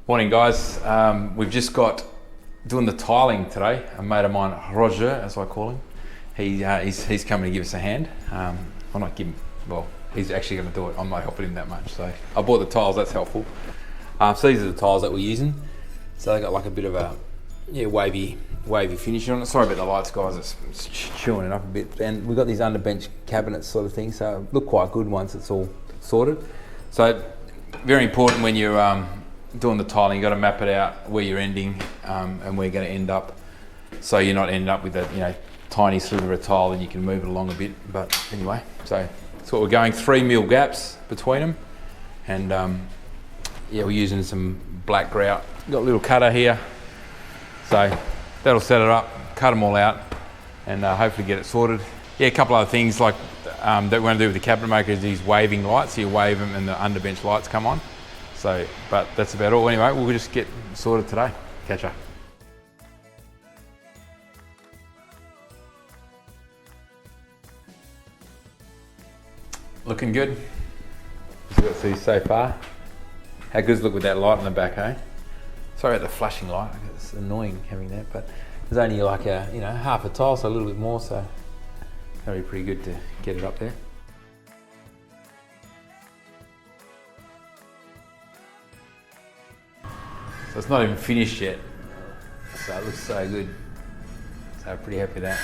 Morning guys, we've just got doing the tiling today. A mate of mine, Roger, as I call him, he's coming to give us a hand. I'm not giving, well, he's actually going to do it. I'm not helping him that much. So I bought the tiles, that's helpful. So these are the tiles that we're using. So they got like a bit of a wavy finish on it. Sorry about the lights guys, it's chewing it up a bit. And we've got these underbench cabinets sort of thing, so look quite good once it's all sorted. So very important when you're doing the tiling, you've got to map it out where you're ending and where you're going to end up, so you're not ending up with a tiny sliver of tile and you can move it along a bit. But anyway, so that's what we're going, 3 mil gaps between them, and we're using some black grout. Got a little cutter here, so that'll set it up, cut them all out, and hopefully get it sorted. A couple other things like that we want to do with the cabinet maker is these waving lights. So you wave them and the underbench lights come on. So, but that's about all. Anyway, we'll just get sorted today. Catch ya. Looking good. Just got to see so far. How good's look with that light in the back, eh? Sorry about the flashing light. It's annoying having that, but there's only like half a tile, so a little bit more. So that'll be pretty good to get it up there. So it's not even finished yet, so it looks so good. So I'm pretty happy with that.